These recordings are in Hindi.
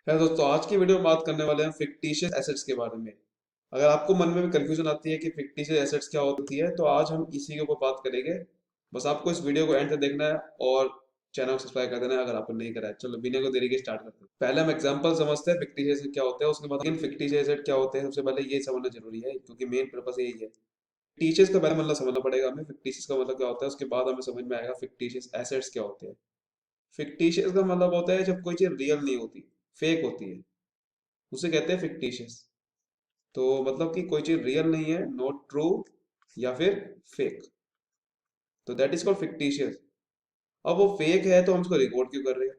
है दोस्तों, आज की वीडियो में बात करने वाले हैं फिक्टिशियस एसेट्स के बारे में। अगर आपको मन में भी कंफ्यूजन आती है कि फिक्टिशियस एसेट्स क्या होती है, तो आज हम इसी के ऊपर बात करेंगे। बस आपको इस वीडियो को एंड तक देखना है और चैनल को सब्सक्राइब कर देना है अगर आपने नहीं करा है। चलो बिना को देरी के स्टार्ट करते हैं। पहले हम एग्जांपल समझते हैं फिक्टिशियस एसेट क्या होता है, उसके बाद फिक्टिशियस एसेट क्या होते हैं सबसे पहले ये समझना जरूरी है, क्योंकि मेन पर्पस यही है। फिक्टिशियस का पहले मतलब समझना पड़ेगा हमें, फिक्टिशियस का मतलब क्या होता है, उसके बाद हमें समझ में आएगा फिक्टिशियस एसेट्स क्या होते हैं। फिक्टिशियस का मतलब होता है जब कोई चीज रियल नहीं होती, फेक होती है, उसे कहते हैं फिक्टिशियस। तो मतलब कि कोई चीज रियल नहीं है, नॉट ट्रू या फिर फेक, तो दैट इज कॉल्ड फिक्टिशियस। अब वो फेक है तो हम उसको रिकॉर्ड क्यों कर रहे हैं?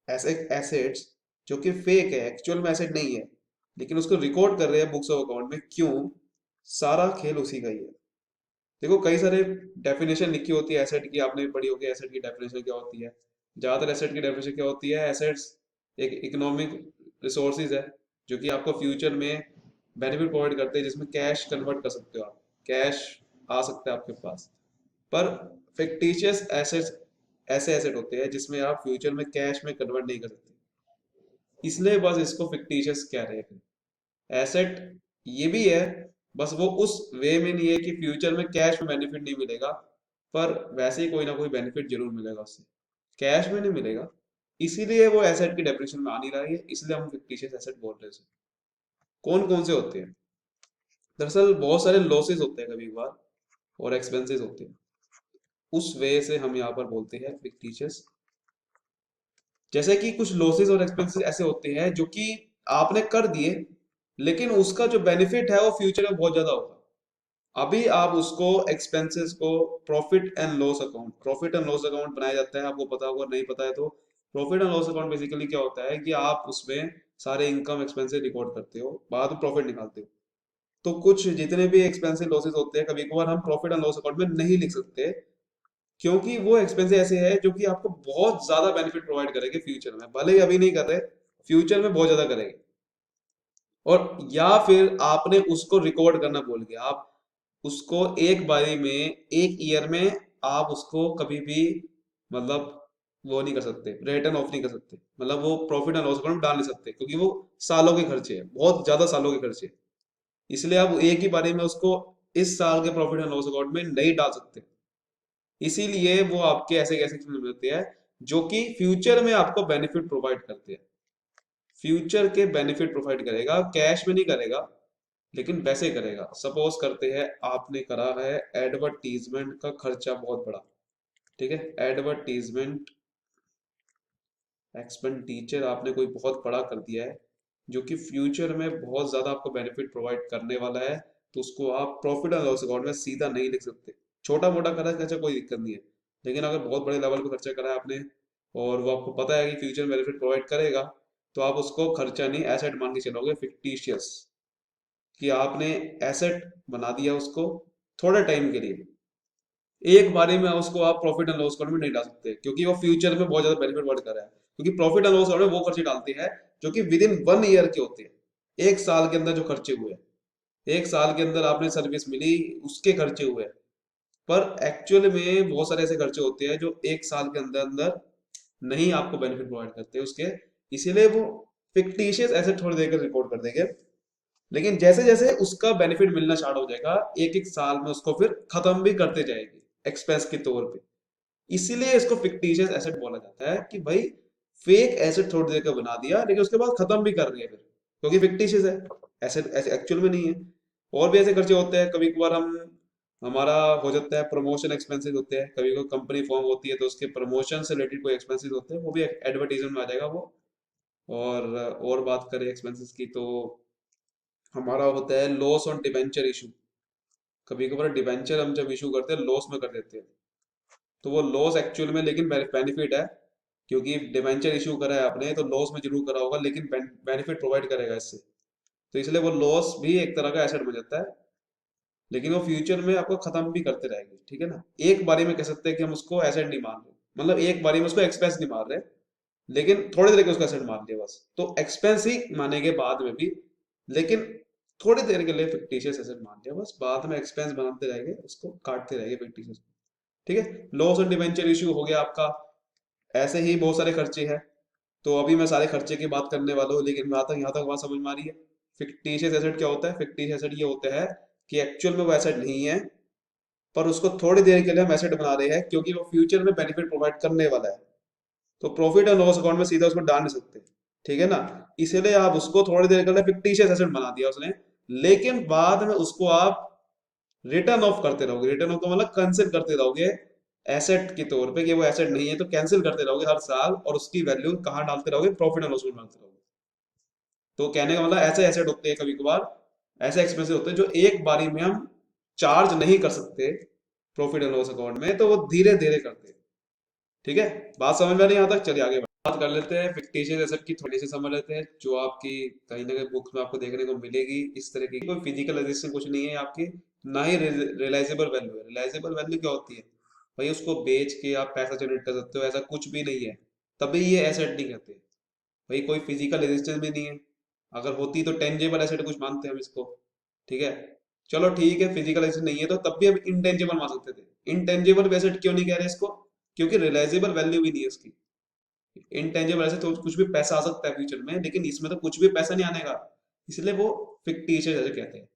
ऐसे एसेट्स जो कि फेक है, एक्चुअल में एसेट नहीं है, लेकिन उसको रिकॉर्ड कर रहे हैं बुक्स ऑफ अकाउंट में, क्यों? सारा खेल उसी का ही है। देखो, कई सारे डेफिनेशन लिखी होती है एसेट की, आपने भी पढ़ी होगी एसेट की डेफिनेशन क्या होती है। ज्यादातर एसेट की डेफिनेशन क्या होती है? एसेट्स एक इकोनॉमिक रिसोर्सेज है जो कि आपको फ्यूचर में बेनिफिट प्रोवाइड करते हैं, जिसमें कैश कन्वर्ट कर सकते हो आप, कैश आ सकता है आपके पास। पर फिक्टिशियस एसेट्स ऐसे एसेट होते हैं जिसमें आप फ्यूचर में कैश में कन्वर्ट नहीं कर सकते, इसलिए बस इसको फिक्टिशियस कह रहे हैं। एसेट ये भी है, बस वो उस वे में नहीं है कि फ्यूचर में कैश में बेनिफिट नहीं मिलेगा, पर वैसे ही कोई ना कोई बेनिफिट जरूर मिलेगा उससे, कैश में नहीं मिलेगा। इसीलिए वो एसेट की डेफिनेशन में आ नहीं रहा है, इसलिए हम फिक्टिशियस एसेट बोल रहे हैं उसे। कौन कौन से होते हैं? दरअसल बहुत सारे लॉसेस होते हैं कभी कभार, और एक्सपेंसेस होते हैं, उस वे से हम यहाँ पर बोलते हैं फिक्टिशियस। जैसे कि कुछ लॉसेस और एक्सपेंसेस ऐसे होते हैं जो कि आपने कर दिए, लेकिन उसका जो बेनिफिट है वो फ्यूचर में बहुत ज्यादा होगा। अभी आप उसको एक्सपेंसेस को प्रॉफिट एंड लॉस अकाउंट बनाया जाता है, आपको पता होगा, नहीं पता है तो profit and loss account basically क्या होता है कि आप उसमें सारे इनकम एक्सपेंसेस रिकॉर्ड करते हो, बाद में प्रॉफिट निकालते हो। तो कुछ जितने भी एक्सपेंसिव लॉसेस होते हैं कभी कभार हम प्रॉफिट एंड लॉस अकाउंट में नहीं लिख सकते, क्योंकि वो एक्सपेंसेस ऐसे हैं जो कि आपको बहुत ज्यादा बेनिफिट प्रोवाइड करेंगे फ्यूचर में, भले ही अभी नहीं कर रहे, फ्यूचर में बहुत ज्यादा करेंगे। और या फिर आपने उसको रिकॉर्ड करना भूल गया, आप उसको एक बारी में, एक ईयर में आप उसको कभी भी, मतलब वो नहीं कर सकते, रिटर्न ऑफ नहीं कर सकते, मतलब वो प्रॉफिट एंड लॉस अकाउंट में डाल नहीं सकते, क्योंकि वो सालों के खर्चे हैं, बहुत ज्यादा सालों के खर्चे हैं। इसलिए आप एक ही बारी में उसको इस साल के प्रॉफिट एंड लॉस अकाउंट में नहीं डाल सकते। इसीलिए वो आपके ऐसे ऐसे होते हैं जो कि फ्यूचर में आपको बेनिफिट प्रोवाइड करते हैं, फ्यूचर के बेनिफिट प्रोवाइड करेगा, कैश में नहीं करेगा, लेकिन वैसे करेगा। सपोज करते हैं आपने करा है एडवर्टीजमेंट का खर्चा बहुत बड़ा, ठीक है, एडवर्टीजमेंट एक्सपेंडिचर आपने कोई बहुत बड़ा कर दिया है, जो कि फ्यूचर में बहुत ज्यादा आपको बेनिफिट प्रोवाइड करने वाला है, तो उसको आप प्रॉफिट एंड लॉस अकाउंट में सीधा नहीं लिख सकते। छोटा मोटा करा है खर्चा, कोई दिक्कत नहीं है, लेकिन अगर बहुत बड़े लेवल पे खर्चा करा है आपने, और वो आपको पता है कि फ्यूचर बेनिफिट प्रोवाइड करेगा, तो आप उसको खर्चा नहीं एसेट मान के चलोगे, फिक्टिशियस, कि आपने एसेट बना दिया उसको थोड़े टाइम के लिए। एक बारी में उसको आप प्रॉफिट एंड लॉस अकाउंट में नहीं डाल सकते, क्योंकि वो फ्यूचर में बहुत ज्यादा बेनिफिट बढ़ कर रहा है, क्योंकि प्रॉफिट एंड लॉस अकाउंट में वो खर्चे डालते हैं जो कि विद इन 1 ईयर के होते हैं, एक साल के अंदर जो खर्चे हुए, एक साल के अंदर आपने सर्विस मिली, उसके खर्चे हुए। पर एक्चुअल में बहुत सारे ऐसे खर्चे होते हैं जो एक साल के अंदर अंदर नहीं आपको बेनिफिट प्रोवाइड करते उसके, इसीलिए वो फिक्टिशियस ऐसे थोड़ी देर रिकॉर्ड कर देंगे। लेकिन जैसे जैसे उसका बेनिफिट मिलना स्टार्ट हो जाएगा, एक एक साल में उसको फिर खत्म भी करते जाएंगे एक्सपेंस के तौर पे। इसीलिए इसको फिक्टिशियस एसेट बोला जाता है कि भाई फेक एसेट थोड़ी देर का बना दिया, लेकिन उसके बाद खत्म भी कर रही है फिर, क्योंकि फिक्टिशियस है, एसेट ऐसे एक्चुअल में नहीं है। और भी ऐसे खर्चे होते हैं, कभी कभार हम, हमारा हो जाता है प्रमोशन एक्सपेंसेस होते हैं, कभी कोई कंपनी फॉर्म होती है तो उसके प्रमोशन से रिलेटेड कोई एक्सपेंसेस होते हैं, वो भी एडवर्टीजमेंट में आ जाएगा वो। और बात करें एक्सपेंसेस की, तो हमारा होता है लॉस ऑन डिबेंचर इशू। कभी कभार डिबेंचर हम जब इशू करते हैं लॉस में कर देते हैं, तो वो लॉस एक्चुअल में लेकिन बेनिफिट है, क्योंकि डिबेंचर इशू करा है आपने तो लॉस में जरूर करा होगा, लेकिन बेनिफिट प्रोवाइड करेगा इससे, तो इसलिए वो लॉस भी एक तरह का एसेट बन जाता है, लेकिन वो फ्यूचर में आपको खत्म भी करते रहेंगे, ठीक है ना। एक बारी में कह सकते हैं कि हम उसको एसेट नहीं मान रहे, मतलब एक बारी में उसको एक्सपेंस नहीं मान रहे, लेकिन थोड़ी देर के उसका एसेट मान लिया बस, तो एक्सपेंस ही मानेंगे बाद में भी, लेकिन थोड़ी देर के लिए फिक्टिशियस एसेट मान लिया बस, बाद में एक्सपेंस बनाते रहेंगे, उसको काटते रहेंगे फिक्टिशियस, ठीक है। लॉस और डिवेंचर इशू हो गया आपका, ऐसे ही बहुत सारे खर्चे हैं। तो अभी मैं सारे खर्चे की बात करने वाला हूँ, लेकिन यहाँ तक बात समझ में आ रही है। फिक्टिशियस एसेट क्या होता है? फिक्टिशियस एसेट ये होता है कि एक्चुअल में वो एसेट नहीं है, पर उसको थोड़ी देर के लिए हम एसेट बना रहे हैं क्योंकि वो फ्यूचर में बेनिफिट प्रोवाइड करने वाला है। तो प्रॉफिट एंड लॉस अकाउंट में सीधा उसको डाल नहीं सकते, ठीक है ना। इसीलिए आप उसको थोड़ी देर के लिए फिक्टिशियस एसेट बना दिया उसने, लेकिन बाद में उसको आप रिटर्न ऑफ करते रहोगे। रिटर्न ऑफ का मतलब कैंसिल करते रहोगे एसेट के तौर पे, कि वो एसेट नहीं है तो कैंसिल करते रहोगे हर साल, और उसकी वैल्यू कहाँ डालते रहोगे? प्रॉफिट एंड लॉस में डालते रहोगे। तो कहने का मतलब ऐसे एसेट होते हैं कभी कभार, ऐसे एक्सपेंसिव होते हैं जो एक बारी में हम चार्ज नहीं कर सकते प्रॉफिट एंड लॉस अकाउंट में, तो वो धीरे धीरे करते हैं। ठीक है, बात समझ में आ रही है यहाँ तक? चलिए आगे बात कर लेते हैं फिक्टिशियस एसेट की, थोड़ी सी समझ लेते हैं, जो आपकी कहीं ना कहीं बुक्स में आपको देखने को मिलेगी। इस तरह की कोई फिजिकल एग्जिस्टेंस कुछ नहीं है आपकी, ना ही रियलाइजेबल वैल्यू है। रियलाइजेबल वैल्यू क्या होती है भाई? उसको बेच के आप पैसा जनरेट कर सकते हो, ऐसा कुछ भी नहीं है, तभी ये एसेट नहीं कहते भाई। कोई फिजिकल एग्जिस्टेंस भी नहीं है। अगर होती तो टेंजेबल एसेट कुछ मानते हैं हम इसको, ठीक है। चलो ठीक है, फिजिकल एसेट नहीं है तो तब भी हम इंटेंजेबल मान सकते थे। इंटेंजेबल एसेट क्यों नहीं कह रहे इसको? क्योंकि रियलाइजेबल वैल्यू भी नहीं है उसकी। इंटेंजेबल ऐसे तो कुछ भी पैसा आ सकता है फ्यूचर में, लेकिन इसमें तो कुछ भी पैसा नहीं आने का, इसलिए वो फिक्टिशियस एसेट कहते हैं।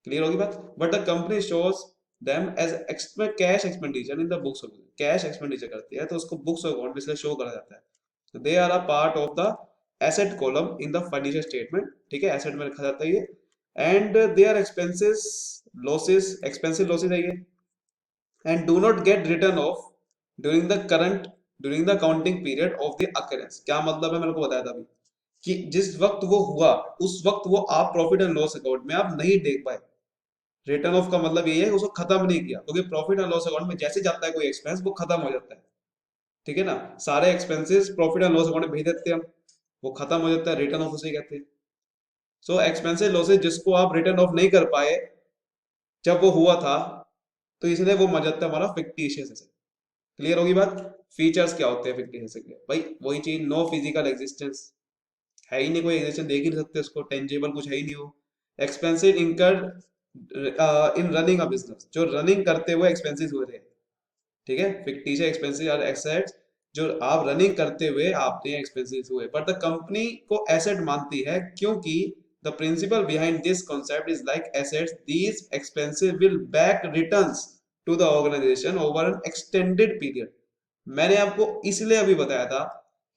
क्लियर होगी बात? But the company shows them as cash expenditure in the books of, cash expenditure करती है तो उसको बुक्स ऑफ अकाउंट में इसलिए शो करा जाता है। They are a part of the asset column in the financial statement, ठीक है, एसेट में रखा जाता है ये। And they are expenses, losses, expensive losses है ये, and do not get return of during the counting period of the occurrence. क्या मतलब है? मैंने को बताया था अभी कि जिस वक्त वो हुआ उस वक्त वो आप प्रॉफिट एंड लॉस अकाउंट में आप नहीं देख पाए। रिटर्न ऑफ का मतलब ये है कि उसको खत्म नहीं किया, क्योंकि प्रॉफिट एंड लॉस अकाउंट में जैसे जाता है कोई एक्सपेंस वो खत्म हो जाता है, ठीक है ना। सारे expenses profit and loss account में भेज देते हैं हम, वो खत्म हो जाता है, रिटर्न ऑफ उसे कहते हैं। सो एक्सपेंसेस लॉसेस जिसको आप रिटर्न ऑफ नहीं कर पाए जब वो हुआ था, तो इसलिए वो मर जाता है हमारा फिक्टिशियस एसेट। क्लियर होगी बात? फीचर्स क्या होते हैं फिक्टिशियस एसेट के भाई? वही चीज, नो फिजिकल एग्जिस्टेंस, है ही नहीं, कोई एग्जिस्टेंस देख ही नहीं सकते उसको, टेंजेबल कुछ है ही नहीं हो। Expensive incurred in running a business, जो रनिंग करते हुए एक्सपेंसिस हुए थे, ठीक है। फिक्टिशियस एक्सपेंसेस आर एसेट्स जो आप रनिंग करते हुए आपने एक्सपेंसेस हुए, बट द कंपनी को एसेट मानती है, क्योंकि the principle behind this concept is like assets these expenses will back returns to the organization over an extended period. मैंने आपको इसलिए अभी बताया था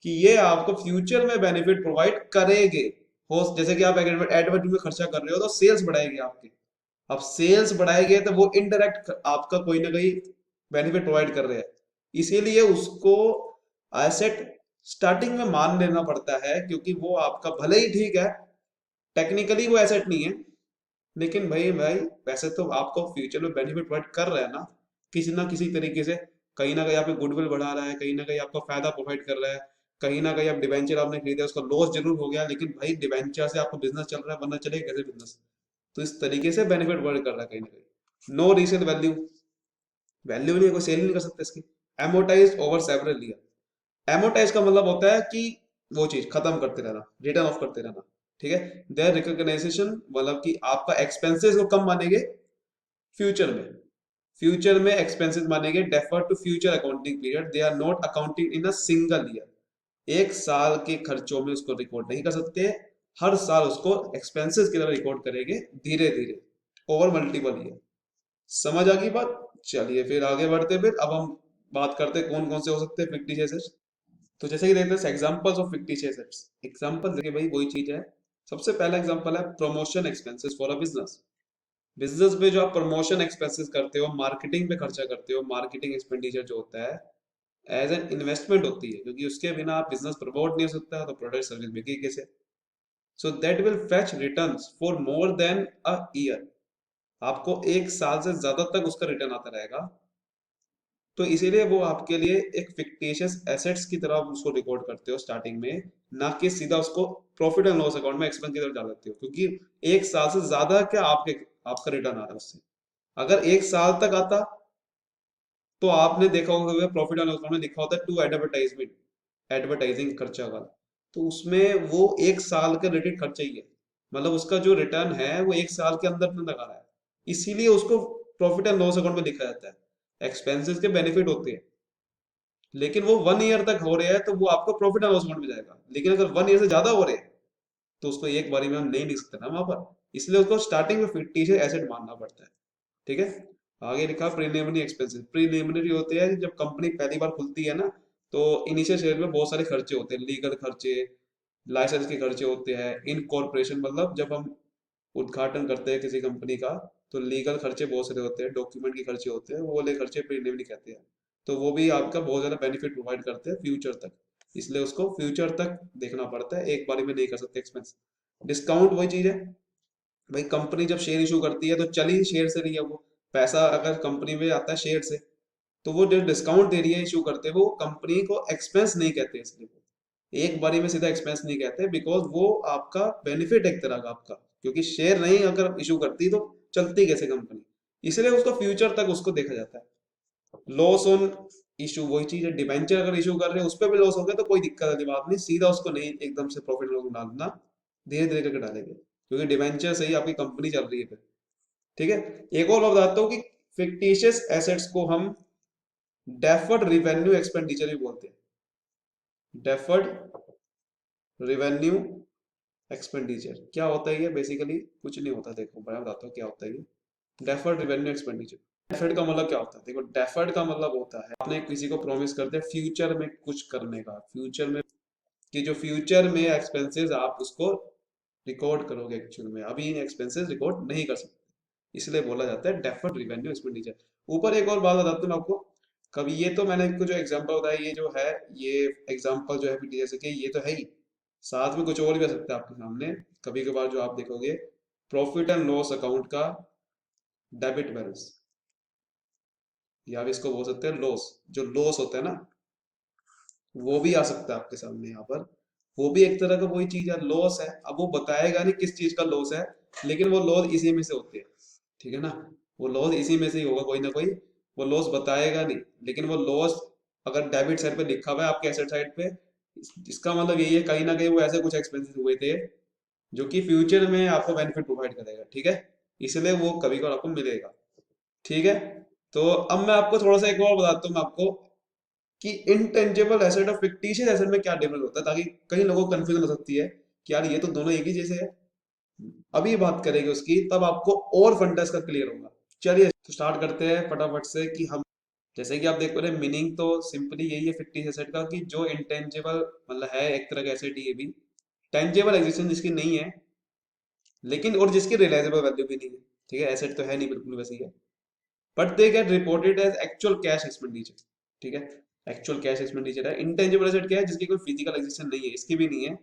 कि ये आपको फ्यूचर में बेनिफिट प्रोवाइड करेंगे। हो जैसे कि आप एडवर्टाइजमेंट में खर्चा कर रहे हो तो सेल्स बढ़ाएगी आपकी, अब सेल्स बढ़ाएंगे तो वो इनडायरेक्ट आपका कोई ना कोई बेनिफिट प्रोवाइड कर रहे हैं, इसीलिए उसको एसेट स्टार्टिंग में मान लेना पड़ता है, क्योंकि वो आपका भले ही ठीक है, टेक्निकली वो एसेट नहीं है, लेकिन भाई भाई वैसे तो आपको फ्यूचर में बेनिफिट प्रोवाइड कर रहा है ना किसी तरीके से। कहीं ना कहीं आपकी गुडविल बढ़ा रहा है, कहीं ना कहीं आपको फायदा प्रोवाइड कर रहा है, कहीं ना कहीं आप डिवेंचर आपने खरीदा उसका लॉस जरूर हो गया, लेकिन भाई डिवेंचर से आपको बिजनेस चल रहा है, वरना चलेगा कैसे बिजनेस? तो इस तरीके से बेनिफिट प्रोवाइड कर रहा है कहीं ना कहीं। नो रीसेल वैल्यू, वैल्यू नहीं है, कोई सेल नहीं कर सकता इसकी। Amortise over several year, amortise का मतलब होता है कि वो चीज खत्म करते रहना, रिटर्न ऑफ करते रहना, ठीक है। देयर रिकॉग्नाइजेशन मतलब कि आपका एक्सपेंसेस को कम मानेंगे फ्यूचर में, फ्यूचर में एक्सपेंसेस मानेंगे defer to future accounting period, they are not accounting in a single year. एक साल के खर्चों में उसको रिकॉर्ड नहीं कर सकते, हर साल उसको एक्सपेंसेस की तरह रिकॉर्ड करेंगे धीरे धीरे ओवर मल्टीपल ईयर। समझ आ गई बात? चलिए फिर आगे बढ़ते, फिर अब हम बात करते हैं कौन कौन से हो सकते हैं फिक्टिशियस एसेट्स। तो जैसे कि देखते हैं examples of fictitious assets. Example देखिए भाई, वही चीज है। सबसे पहला एग्जांपल है promotion expenses for a business. Business में जो आप प्रमोशन एक्सपेंसेस करते हो, मार्केटिंग पे खर्चा करते हो, मार्केटिंग एक्सपेंडिचर जो होता है एज एन इन्वेस्टमेंट होती है, क्योंकि उसके बिना आप बिजनेस प्रमोट नहीं हो सकता, तो प्रोडक्ट सर्विस बिकेगी कैसे? So that will fetch returns for more than a year, आपको एक साल से ज्यादा तक उसका रिटर्न आता रहेगा। तो इसीलिए वो आपके लिए एक फिक्टिशियस एसेट्स की तरह आप उसको रिकॉर्ड करते हो स्टार्टिंग में, ना कि सीधा उसको प्रॉफिट एंड लॉस अकाउंट में एक्सपेंस की तरफ डाल देते हो, क्योंकि एक साल से ज्यादा क्या आपका रिटर्न आ रहा है उससे। अगर एक साल तक आता तो आपने देखा होगा प्रॉफिट एंड लॉस अकाउंट में लिखा होता है टू एडवर्टाइजमेंट, एडवर्टाइजिंग खर्चा वाला, तो उसमें वो एक साल का रेटेड खर्चा ही है, मतलब उसका जो रिटर्न है वो एक साल के अंदर में लगा रहा है, इसीलिए उसको प्रॉफिट एंड लॉस अकाउंट में लिखा जाता है। एक्सपेंसेस के बेनिफिट होते हैं, लेकिन वो 1 ईयर तक हो रहे हैं तो वो आपको प्रॉफिट एंड लॉस अकाउंट में जाएगा। लेकिन अगर 1 ईयर से ज्यादा हो रहे हैं तो उसको एक बारी में हम नहीं लिख सकते ना वहां पर, इसलिए उसको स्टार्टिंग में फिक्टिशियस एसेट मानना पड़ता है। ठीक है। आगे लिखा प्रीलिमिनरी एक्सपेंसेस। प्रीलिमिनरी होते हैं जब कंपनी पहली बार खुलती है ना, तो इनिशियल स्टेज में बहुत सारे खर्चे होते हैं, लीगल खर्चे, लाइसेंस के खर्चे होते हैं, इनकॉर्पोरेशन मतलब जब हम उद्घाटन करते हैं किसी कंपनी का, तो लीगल खर्चे बहुत सारे होते हैं, डॉक्यूमेंट के खर्चे होते हैं, वो वाले खर्चे प्रीलिमिनरी कहते हैं। तो वो भी आपका बहुत ज्यादा बेनिफिट प्रोवाइड करते हैं फ्यूचर तक, इसलिए उसको फ्यूचर तक देखना पड़ता है, एक बारी में नहीं कर सकते एक्सपेंस। डिस्काउंट वही चीज है भाई, कंपनी जब शेयर इशू करती है तो चली शेयर से रही है वो, पैसा अगर कंपनी में आता है शेयर से, तो वो जो डिस्काउंट दे रही है इशू करते हैं वो कंपनी को एक्सपेंस नहीं कहते, इसलिए वो एक बारी में सीधा एक्सपेंस नहीं कहते, बिकॉज वो आपका बेनिफिट एक तरह का आपका, क्योंकि शेयर नहीं अगर इशू करती तो चलती कैसे कंपनी, इसलिए उसको फ्यूचर तक उसको देखा जाता है। लॉस ऑन इशू वही चीज है, डिबेंचर अगर इशू कर रहे हैं उस पर भी लॉस हो गया तो कोई दिक्कत वाली बात नहीं, सीधा उसको नहीं एकदम से प्रॉफिट लॉस में डालना, धीरे धीरे करके डालेंगे, क्योंकि डिबेंचर से ही आपकी कंपनी चल रही है फिर। ठीक है। एक और बात बताता हूँ कि फिक्टिशियस एसेट्स को हम डेफर्ड रिवेन्यू एक्सपेंडिचर भी बोलते हैं। डेफर्ड रिवेन्यू एक्सपेंडिचर क्या होता है? ये बेसिकली कुछ नहीं होता, देखो मैं बताता हूँ क्या होता है ये डेफर्ड रिवेन्यू एक्सपेंडिचर। डेफर्ड का मतलब क्या होता है? देखो डेफर्ड का मतलब होता है आपने किसी को प्रॉमिस करते हैं फ्यूचर में कुछ करने का, फ्यूचर में कि जो फ्यूचर में एक्सपेंसेस आप उसको रिकॉर्ड करोगे, एक्चुअल में अभी इन एक्सपेंसेस रिकॉर्ड नहीं कर सकते, इसलिए बोला जाता है डेफर्ड रिवेन्यू एक्सपेंडिचर। ऊपर एक और बात बताता हूँ मैं आपको, कभी ये तो मैंने आपको जो एग्जांपल बताया ये जो है, ये एग्जांपल जो है जैसे कि ये तो है ही, साथ में कुछ और भी आ सकता है आपके सामने। कभी कभार जो आप देखोगे प्रॉफिट एंड लॉस अकाउंट का डेबिट बैलेंस, या भी इसको बोल सकते हैं लॉस, जो लॉस होता है ना वो भी आ सकता है आपके सामने यहाँ पर, वो भी एक तरह का वही चीज है, लॉस है। अब वो बताएगा नहीं किस चीज का लॉस है, लेकिन वो लॉस इसी में से होते हैं। ठीक है ना, वो लॉस इसी में से ही होगा कोई ना कोई, वो लॉस बताएगा नहीं, लेकिन वो लॉस अगर डेबिट साइड पे लिखा हुआ है आपके एसेट साइड पे, इसका मतलब यही है कहीं ना कहीं वो ऐसे कुछ एक्सपेंसेस हुए थे जो कि फ्यूचर में आपको बेनिफिट प्रोवाइड करेगा। ठीक है, इसलिए वो कभी कभार आपको मिलेगा। ठीक है। तो अब मैं आपको थोड़ा सा एक और बताता हूँ मैं आपको कि इंटेंजिबल एसेट और फिक्टिशियस एसेट में क्या डिफरेंस होता है, ताकि कई लोगों को कंफ्यूजन हो सकती है कि यार ये तो दोनों एक ही जैसे है। अभी बात करेंगे उसकी, तब आपको और फंडा इसका क्लियर होगा। चलिए तो स्टार्ट करते हैं फटाफट से कि हम, जैसे कि आप देख पा रहे हैं मीनिंग तो सिंपली यही है फिक्टिशियस एसेट का, कि जो इंटेंजिबल मतलब है एक तरह का एसेट, ये भी टेंजिबल एग्जिस्टेंस जिसकी नहीं है, लेकिन और जिसकी रियलाइजेबल वैल्यू भी नहीं है। ठीक है, एसेट तो है नहीं बिल्कुल वैसे ही है, but they get reported as actual cash expenditure. ठीक है, एक्चुअल कैश एक्सपेंडिचर है। इंटेंजिबल एसेट क्या है? जिसकी कोई फिजिकल एग्जिस्टेंस नहीं है, इसकी भी नहीं है,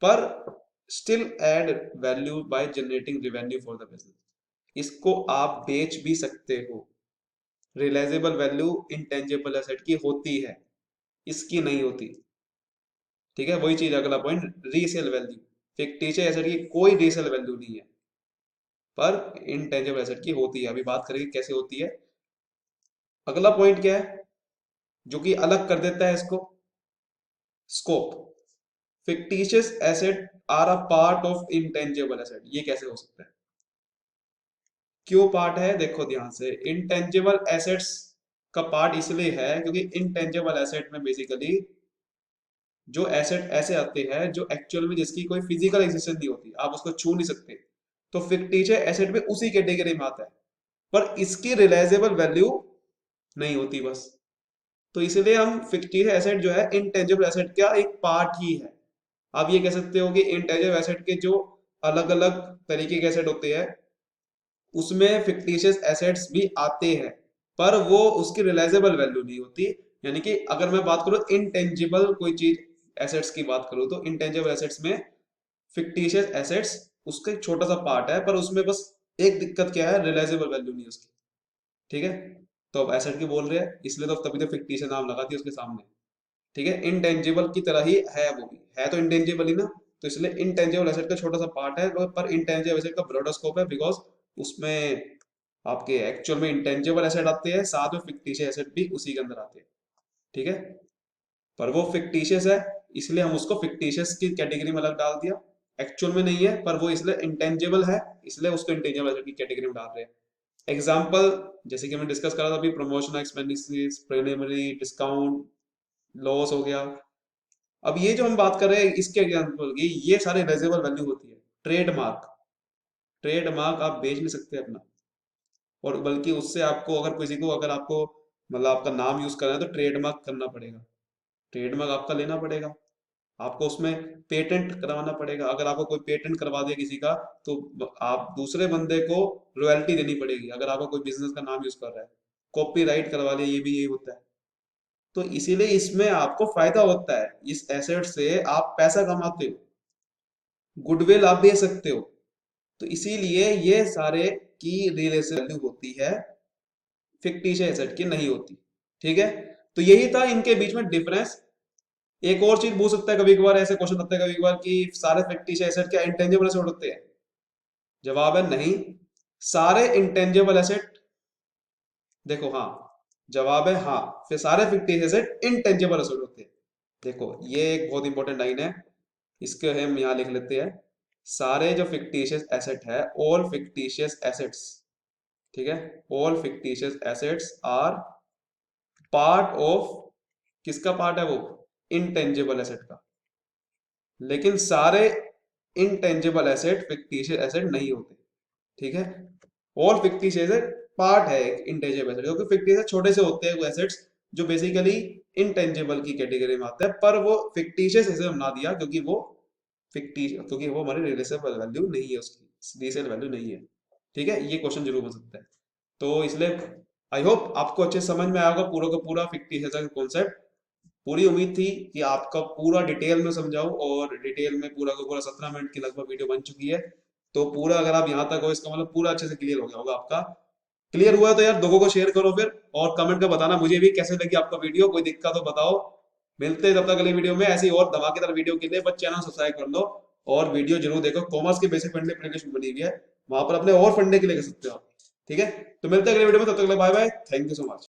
पर still add value by generating revenue for the business, इसको आप बेच भी सकते हो। रियलाइजेबल वैल्यू इंटेंजिबल एसेट की होती है, इसकी नहीं होती। ठीक है, वही चीज अगला point, resale value. Fictitious asset की कोई रीसेल वैल्यू नहीं है, पर इंटेंजिबल एसेट की होती है। अभी बात करेंगे कैसे होती है। अगला पॉइंट क्या है जो कि अलग कर देता है इसको? Scope. Fictitious asset are a part of intangible asset, ये कैसे हो सकता है? क्यों पार्ट है? देखो ध्यान से, इंटेंजिबल एसेट्स का पार्ट इसलिए है क्योंकि इंटेंजिबल एसेट में बेसिकली जो एसेट ऐसे आते हैं जो एक्चुअल में जिसकी कोई फिजिकल एग्जिस्टेंस नहीं होती, आप उसको छू नहीं सकते, तो फिक्टिशियस एसेट भी उसी कैटेगरी में आता है, पर इसकी रियलाइजेबल वैल्यू नहीं होती बस। तो इसलिए हम फिक्टिशियस एसेट जो है इंटेंजिबल एसेट का एक पार्ट ही है। आप ये कह सकते हो कि इंटेंजिबल एसेट के जो अलग अलग तरीके के एसेट होते हैं उसमें फिक्टिशियस एसेट्स भी आते हैं, पर वो उसकी रियलाइजेबल वैल्यू नहीं होती। यानी कि अगर मैं बात करूं इंटेंजिबल कोई चीज एसेट्स की बात करूं, तो इंटेंजिबल एसेट्स में फिक्टिशियस एसेट्स उसका एक छोटा सा पार्ट है, पर उसमें बस एक दिक्कत क्या है, रियलाइजेबल वैल्यू नहीं है उसकी। ठीक है, तो अब एसेट की बोल रहे हैं इसलिए तो तभी तो फिक्टिशियस नाम लगा दिया उसके सामने। ठीक है, इंटेंजिबल की तरह ही है, वो भी है तो इंटेंजिबल ही ना, तो इसलिए इंटेंजिबल एसेट का छोटा सा पार्ट है, पर इंटेंजिबल एसेट का ब्रॉडर स्कोप है, बिकॉज उसमें आपके एक्चुअल में इंटेंजिबल एसेट आते हैं, साथ में फिक्टिशियस एसेट भी उसी के अंदर आते हैं। ठीक है, पर वो फिक्टिशियस है इसलिए हम उसको फिक्टिशियस की कैटेगरी में अलग डाल दिया, एक्चुअल में नहीं है पर वो इसलिए इंटेंजिबल है, इसलिए उसको इंटेंजिबल एसेट की कैटेगरी में डाल रहे हैं। एग्जाम्पल जैसे कि हमने डिस्कस करा था अभी, promotional expenditures, preliminary discount, loss हो गया। अब ये जो हम बात कर रहे हैं इसके एग्जाम्पल की, ये सारे रेजेबल वैल्यू होती है। ट्रेडमार्क, ट्रेडमार्क आप बेच नहीं सकते अपना, और बल्कि उससे आपको अगर किसी को, अगर आपको मतलब आपका नाम यूज करना है तो ट्रेडमार्क करना पड़ेगा, ट्रेडमार्क आपका लेना पड़ेगा, आपको उसमें पेटेंट करवाना पड़ेगा। अगर आपको कोई पेटेंट करवा दिया किसी का, तो आप दूसरे बंदे को रॉयल्टी देनी पड़ेगी, अगर आपका कोई बिजनेस का नाम यूज कर रहा है। कॉपीराइट करवा लिया, ये भी यही होता है। तो इसीलिए इसमें आपको फायदा होता है, इस एसेट से आप पैसा कमाते हो, गुडविल आप बेच सकते हो। तो इसीलिए ये सारे की रिलेशन वैल्यू होती है, फिक्टिशियस एसेट की नहीं होती। ठीक है, तो यही था इनके बीच में डिफरेंस। एक और चीज पूछ सकता है कभी कभार, ऐसे क्वेश्चन आते हैं कभी कभार कि सारे फिक्टिशियस एसेट क्या इंटेंजिबल एसेट होते हैं? जवाब है नहीं, सारे इंटेंजिबल एसेट, देखो हाँ, जवाब है हाँ, फिर सारे फिक्टिशियस एसेट इंटेंजिबल एसेट होते हैं। देखो ये एक बहुत इंपॉर्टेंट लाइन है, इसके हम यहाँ लिख लेते हैं। सारे जो फिक्टिशियस एसेट है, ऑल फिक्टिशियस एसेट्स, ठीक है, all fictitious assets are part of, किसका पार्ट है वो? इंटेंजिबल एसेट का। लेकिन सारे इंटेंजिबल एसेट फिक्टिशियस एसेट नहीं होते। ठीक है, और फिक्टिशियस एसेट पार्ट है एक इंटेंजिबल एसेट, क्योंकि फिक्टिशियस छोटे से होते हैं वो एसेट्स जो बेसिकली इंटेंजिबल की कैटेगरी में आते हैं, पर वो फिक्टिशियस ऐसे बना दिया क्योंकि वो फिक्टिशियस, क्योंकि वो हमारी रिलेशनल वैल्यू नहीं है, उसकी रीसेल वैल्यू नहीं है। ठीक है, ये क्वेश्चन जरूर बन सकता है। तो इसलिए आई होप आपको अच्छे समझ में आएगा पूरा का पूरा फिक्टिशियस का कॉन्सेप्ट। पूरी उम्मीद थी कि आपका पूरा डिटेल में समझाऊं, और डिटेल में पूरा का पूरा 17 मिनट की लगभग वीडियो बन चुकी है। तो पूरा अगर आप यहाँ तक हो, इसका मतलब पूरा अच्छे से क्लियर हो गया होगा आपका। क्लियर हुआ है तो यार लोगों को शेयर करो फिर, और कमेंट में बताना मुझे भी कैसे लगी आपका वीडियो, कोई दिक्कत हो बताओ। मिलते हैं तब तक अगली वीडियो में, ऐसी और धमाकेदार वीडियो के लिए बस चैनल सब्सक्राइब कर लो, और वीडियो जरूर देखो। कॉमर्स के बेसिक फंडे प्लेलिस्ट बनी हुई है, वहां पर अपने और फंडे के लिए कर सकते हो आप। ठीक है, तो मिलते हैं अगले वीडियो में, तब तक के लिए bye bye, thank you so much.